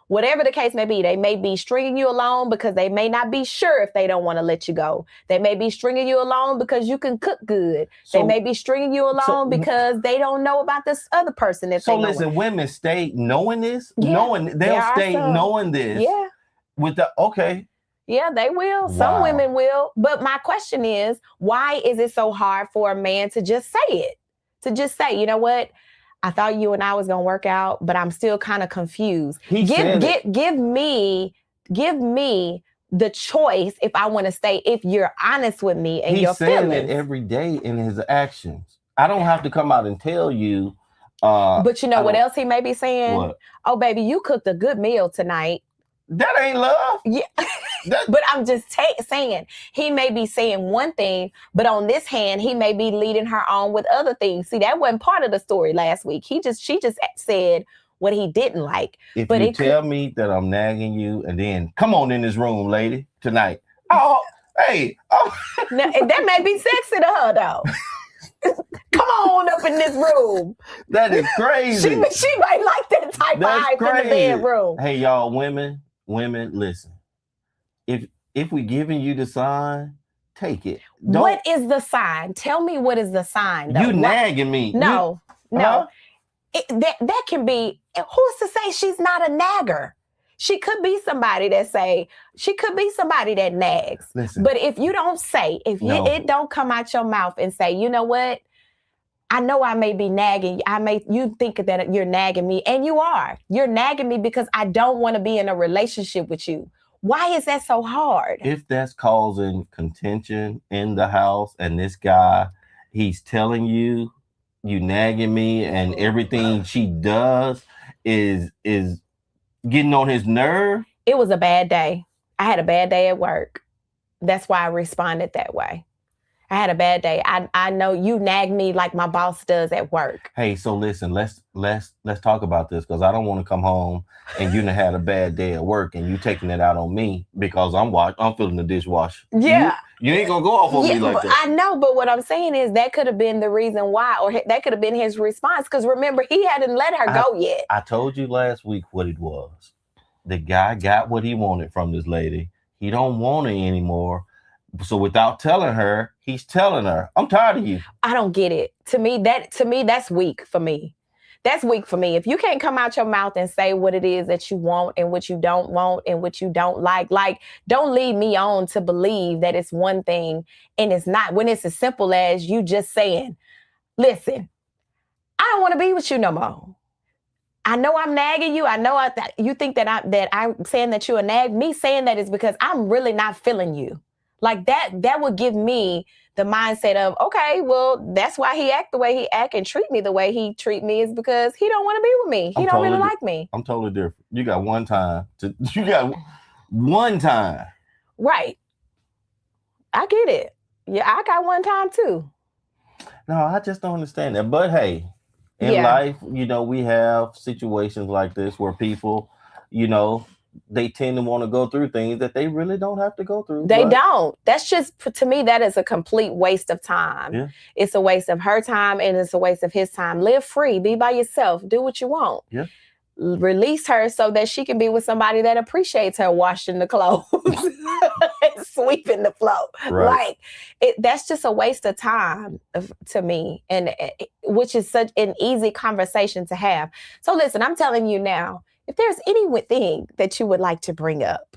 Whatever the case may be, they may be stringing you along because they may not be sure if they don't want to let you go. They may be stringing you along because you can cook good. They may be stringing you along because they don't know about this other person that they know. So listen, women stay knowing this, they'll stay knowing this. Yeah. Okay. Yeah, they will. Wow. Some women will. But my question is, why is it so hard for a man to just say it? To just say, you know what? I thought you and I was gonna work out, but I'm still kind of confused. Give me the choice if I want to stay. If you're honest with me and your feelings. He's saying it every day in his actions. I don't have to come out and tell you. But you know what else he may be saying? What? Oh, baby, you cooked a good meal tonight. That ain't love. Yeah. But I'm just saying, he may be saying one thing, but on this hand, he may be leading her on with other things. See, that wasn't part of the story last week. She just said what he didn't like. If you tell me that I'm nagging you and then come on in this room, lady, tonight. Oh, hey. Oh. Now, that may be sexy to her, though. Come on up in this room. That is crazy. She might like that type of hype in the bedroom. Hey, y'all, women, listen. If we giving you the sign, take it. What is the sign? Tell me what is the sign. Though. You nagging me. No. Huh? That can be, who's to say she's not a nagger? She could be somebody that nags. Listen. But if you don't say, it don't come out your mouth and say, you know what? I know I may be nagging. You think that you're nagging me, and you are. You're nagging me because I don't want to be in a relationship with you. Why is that so hard? If that's causing contention in the house and this guy, he's telling you nagging me and everything she does is getting on his nerve. It was a bad day. I had a bad day at work. That's why I responded that way. I had a bad day. I know you nag me like my boss does at work. Hey, so listen, let's talk about this because I don't want to come home and you done had a bad day at work and you taking it out on me because I'm filling the dishwasher. Yeah. You ain't gonna go off on me like that. I know, but what I'm saying is that could have been the reason why, or that could have been his response. Because remember, he hadn't let her go yet. I told you last week what it was. The guy got what he wanted from this lady. He don't want it anymore. So without telling her, he's telling her, I'm tired of you. I don't get it. To me, that's weak for me. That's weak for me. If you can't come out your mouth and say what it is that you want and what you don't want and what you don't like, don't lead me on to believe that it's one thing and it's not, when it's as simple as you just saying, listen, I don't want to be with you no more. I know I'm nagging you. I know you think that I'm saying that you're a nag. Me saying that is because I'm really not feeling you. Like that would give me the mindset of, okay, well, that's why he act the way he act and treat me the way he treat me is because he don't want to be with me. He don't really like me. I'm totally different. You got one time. You got one time. Right. I get it. Yeah, I got one time too. No, I just don't understand that. But hey, in life, we have situations like this where people, they tend to want to go through things that they really don't have to go through. They don't. That's just, to me, that is a complete waste of time. Yeah. It's a waste of her time and it's a waste of his time. Live free. Be by yourself. Do what you want. Yeah. Release her so that she can be with somebody that appreciates her washing the clothes and sweeping the floor. Right. That's just a waste of time to me, and which is such an easy conversation to have. So listen, I'm telling you now, if there's anything that you would like to bring up,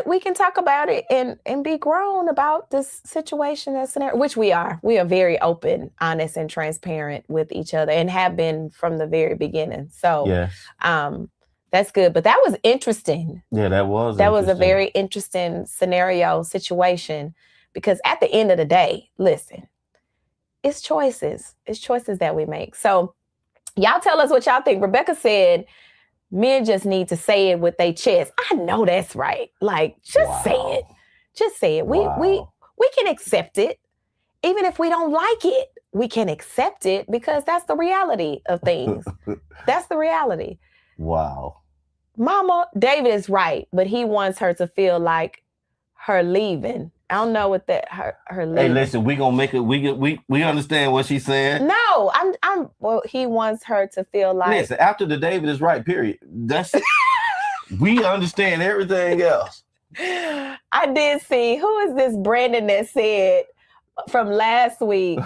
we can talk about it and be grown about this situation and scenario, which we are. We are very open, honest, and transparent with each other and have been from the very beginning. So yes. That's good. But that was interesting. Yeah, that was a very interesting situation, because at the end of the day, listen, it's choices. It's choices that we make. So y'all tell us what y'all think. Rebecca said, men just need to say it with their chest. I know that's right. Like, just say it. Just say it. We can accept it. Even if we don't like it, we can accept it because that's the reality of things. That's the reality. Wow. Mama, David is right, but he wants her to feel like her leaving. I don't know what that her leaving. Hey, listen, we gonna make it. We understand what she's saying. No, well, he wants her to feel like. Listen, after the David is right, period. That's we understand everything else. I did see, who is this Brandon that said from last week,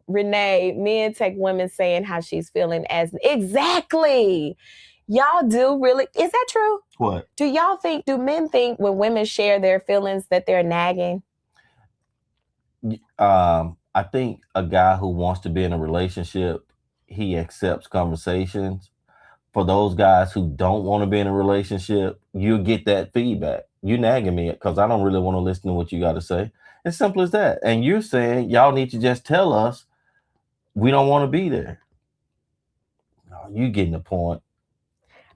Renee, men take women saying how she's feeling as exactly. Y'all do really, is that true? What? Do men think when women share their feelings that they're nagging? I think a guy who wants to be in a relationship, he accepts conversations. For those guys who don't want to be in a relationship, you'll get that feedback. You nagging me because I don't really want to listen to what you got to say. It's simple as that. And you're saying y'all need to just tell us we don't want to be there. No, you getting the point.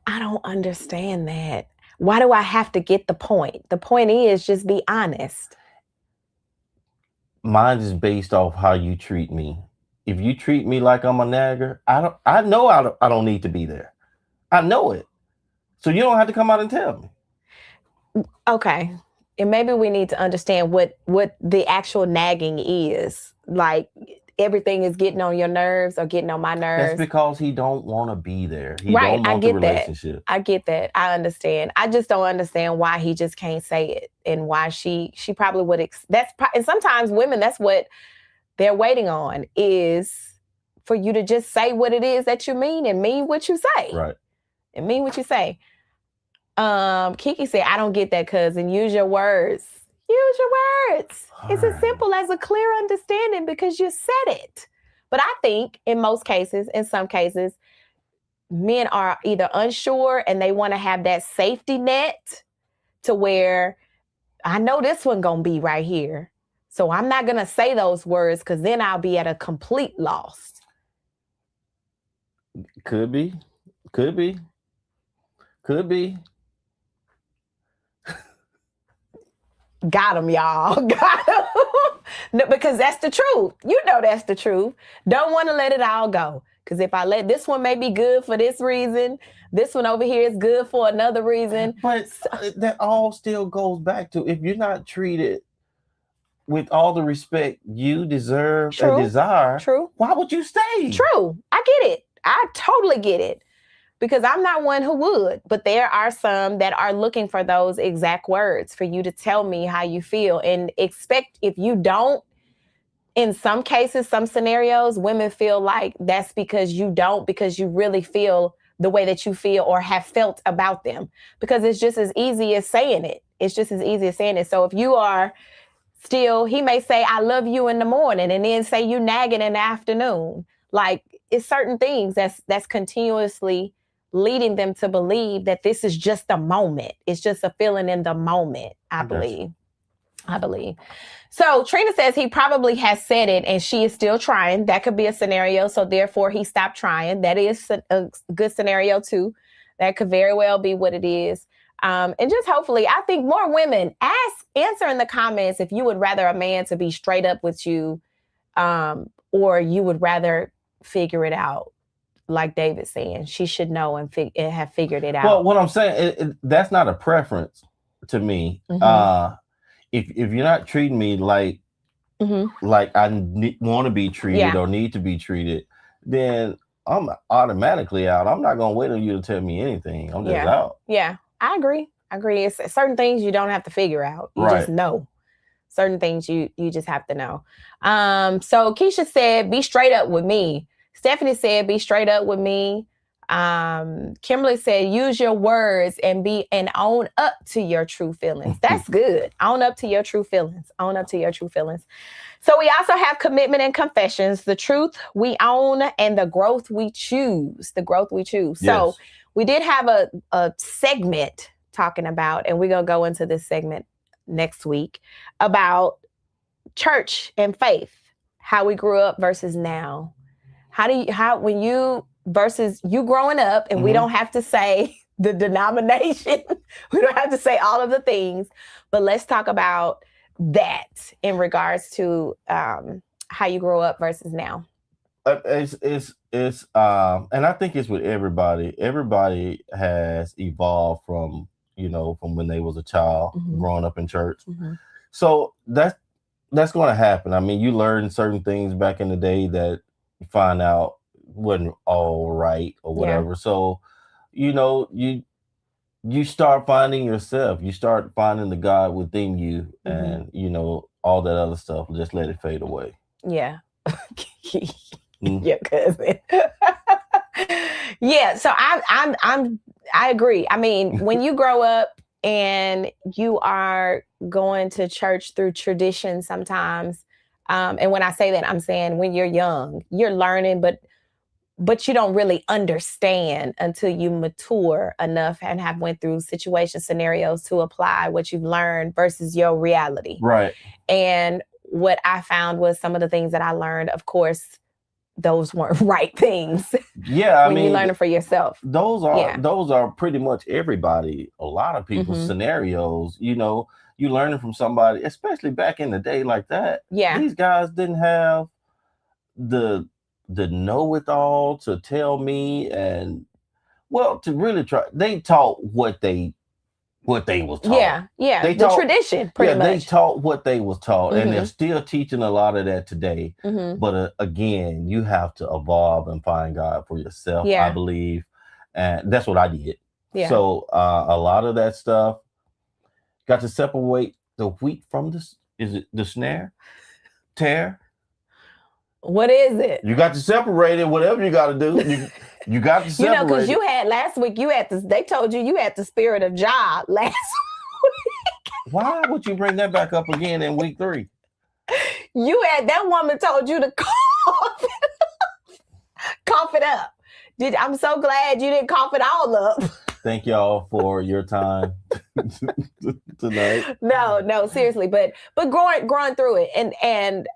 I don't understand that. Why do I have to get the point? The point is just be honest. Mine is based off how you treat me. If you treat me like I'm a nagger, I know I don't need to be there. I know it. So you don't have to come out and tell me. Okay. And maybe we need to understand what the actual nagging is. Like, everything is getting on your nerves or getting on my nerves. That's because he don't want to be there. He right, don't want the relationship. I get that. I understand. I just don't understand why he just can't say it, and why she probably would. And sometimes women, that's what they're waiting on, is for you to just say what it is that you mean and mean what you say. Right. And mean what you say. Kiki said, I don't get that, cousin. Use your words. Use your words. It's as simple as a clear understanding because you said it. But I think in some cases, men are either unsure and they want to have that safety net to where I know this one gonna be right here. So I'm not gonna say those words because then I'll be at a complete loss. Could be. Got him, y'all. Got him. No, because that's the truth. You know that's the truth. Don't want to let it all go. Because if I let this one may be good for this reason, this one over here is good for another reason. But that all still goes back to, if you're not treated with all the respect you deserve and desire, True. Why would you stay? True. I get it. I totally get it. because I'm not one who would, but there are some that are looking for those exact words for you to tell me how you feel, and expect if you don't, in some cases, some scenarios, women feel like that's because you don't, because you really feel the way that you feel or have felt about them, because it's just as easy as saying it. It's just as easy as saying it. So if you are still, he may say, I love you in the morning, and then say you nagging in the afternoon. Like, it's certain things that's continuously leading them to believe that this is just a moment. It's just a feeling in the moment, I believe. So Trina says he probably has said it and she is still trying. That could be a scenario. So therefore he stopped trying. That is a good scenario too. That could very well be what it is. And just hopefully, I think more women answer in the comments if you would rather a man to be straight up with you, or you would rather figure it out. Like David's saying, she should know and have figured it out. Well, what I'm saying, that's not a preference to me. Mm-hmm. If you're not treating me like like I want to be treated or need to be treated, then I'm automatically out. I'm not gonna wait on you to tell me anything. I'm just out. Yeah, I agree. It's certain things you don't have to figure out. You just know. Certain things you just have to know. So Keisha said, "Be straight up with me." Stephanie said, "Be straight up with me." Kimberly said, "Use your words and own up to your true feelings." That's good. Own up to your true feelings. Own up to your true feelings. So we also have commitment and confessions, the truth we own and the growth we choose. The growth we choose. Yes. So we did have a segment talking about, and we're going to go into this segment next week, about church and faith, how we grew up versus now. When you versus you growing up, and we don't have to say the denomination, we don't have to say all of the things, but let's talk about that in regards to how you grow up versus now. It's and I think it's with everybody. Everybody has evolved from when they was a child, growing up in church. So that's going to happen. I mean, you learn certain things back in the day that you find out wasn't all right or whatever. So, you start finding yourself. You start finding the God within you, and all that other stuff. Just let it fade away. Yeah. Your cousin. Yeah. So I agree. I mean, when you grow up and you are going to church through tradition sometimes, and when I say that, I'm saying when you're young, you're learning, but you don't really understand until you mature enough and have went through scenarios to apply what you've learned versus your reality. Right. And what I found was some of the things that I learned, of course, those weren't right things. Yeah, when you learn it for yourself. Those are pretty much everybody, a lot of people's scenarios. You learning from somebody, especially back in the day like that. Yeah. These guys didn't have the know-it-all to tell me, and to really try. They taught what they was taught. Yeah. They taught tradition, pretty much. They taught what they was taught, and they're still teaching a lot of that today. But again, you have to evolve and find God for yourself, I believe. And that's what I did. Yeah. So a lot of that stuff, got to separate the wheat from the snare, tear. What is it? You got to separate it, whatever you got to do. You got to separate because you had last week, they told you had the spirit of Job last week. Why would you bring that back up again in week 3? That woman told you to cough it up. I'm so glad you didn't cough it all up. Thank y'all for your time tonight. No, seriously, but growing through it, and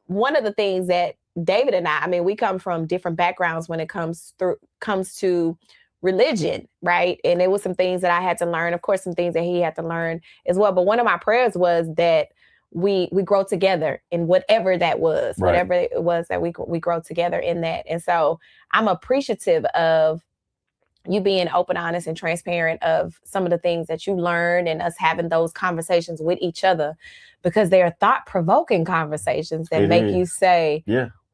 one of the things that David and I mean, we come from different backgrounds when it comes to religion, right? And it was some things that I had to learn, of course, some things that he had to learn as well. But one of my prayers was that we grow together in whatever that was, right. Whatever it was that we grow together in that. And so I'm appreciative of you being open, honest, and transparent of some of the things that you learned, and us having those conversations with each other, because they are thought-provoking conversations that make you say,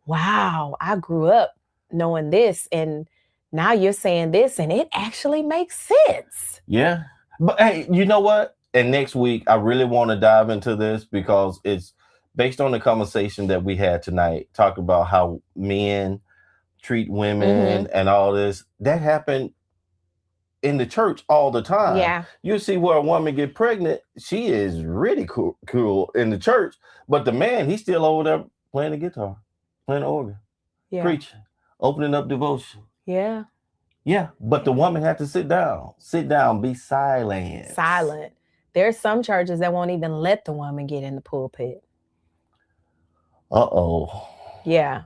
wow, I grew up knowing this, and now you're saying this and it actually makes sense. Yeah. But hey, you know what? And next week, I really want to dive into this because it's based on the conversation that we had tonight, talk about how men treat women and all this. That happened in the church all the time. Yeah. You see where a woman get pregnant, she is really cool in the church. But the man, he's still over there playing the guitar, playing the organ, preaching, opening up devotion. Yeah. Yeah. But the woman had to sit down, be silent. Silent. There's some churches that won't even let the woman get in the pulpit. Uh-oh. Yeah.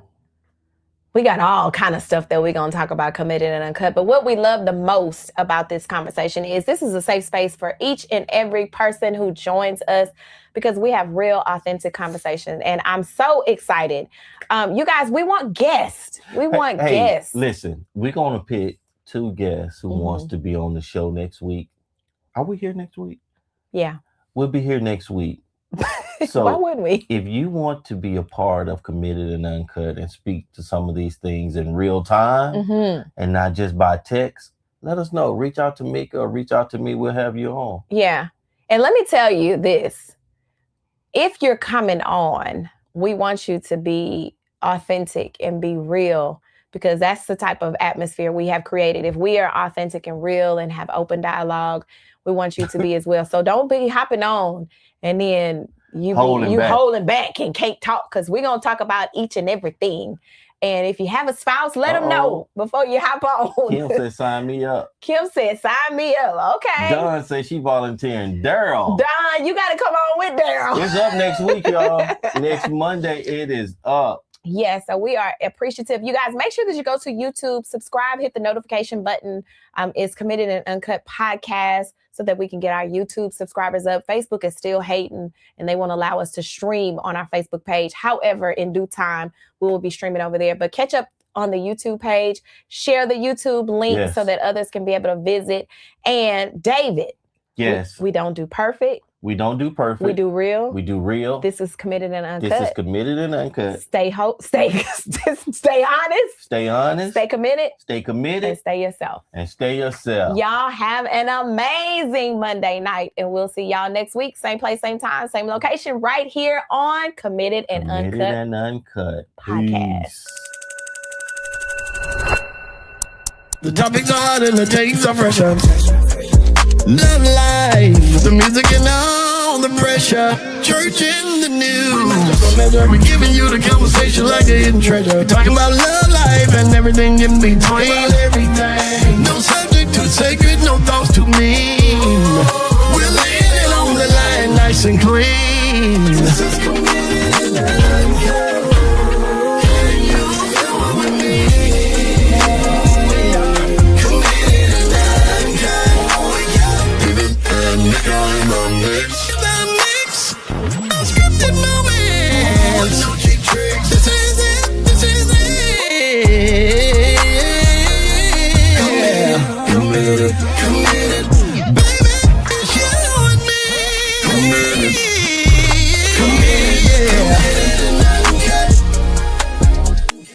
We got all kind of stuff that we're going to talk about Committed and Uncut. But what we love the most about this conversation is this is a safe space for each and every person who joins us because we have real, authentic conversations. And I'm so excited. You guys, we want guests. We want guests. Listen, we're going to pick 2 guests who wants to be on the show next week. Are we here next week? Yeah. We'll be here next week. So why wouldn't we? If you want to be a part of Committed and Uncut and speak to some of these things in real time and not just by text, let us know. Reach out to Mika or reach out to me. We'll have you on. Yeah. And let me tell you this. If you're coming on, we want you to be authentic and be real because that's the type of atmosphere we have created. If we are authentic and real and have open dialogue, we want you to be as well. So don't be hopping on and then you holding back and can't talk because we're going to talk about each and everything. And if you have a spouse, let them know before you hop on. Kim said, sign me up. Kim said, sign me up. Okay. Dawn said she volunteering. Daryl. Dawn, you got to come on with Daryl. It's up next week, y'all. Next Monday, it is up. Yes, so we are appreciative. You guys, make sure that you go to YouTube, subscribe, hit the notification button. It's Committed and Uncut Podcast so that we can get our YouTube subscribers up. Facebook is still hating and they won't allow us to stream on our Facebook page. However, in due time, we will be streaming over there. But catch up on the YouTube page, share the YouTube link so that others can be able to visit. And David, we don't do perfect. We don't do perfect. We do real. We do real. This is Committed and Uncut. This is Committed and Uncut. Stay honest. Stay honest. Stay committed. Stay committed. And stay yourself. And stay yourself. Y'all have an amazing Monday night. And we'll see y'all next week. Same place, same time, same location. Right here on Committed and Uncut Podcast. Peace. The topics are hot and the takes are fresher. Love life, the music and all the pressure. Church in the news. We're giving you the conversation like a hidden treasure. Talking about love life and everything in between. No subject.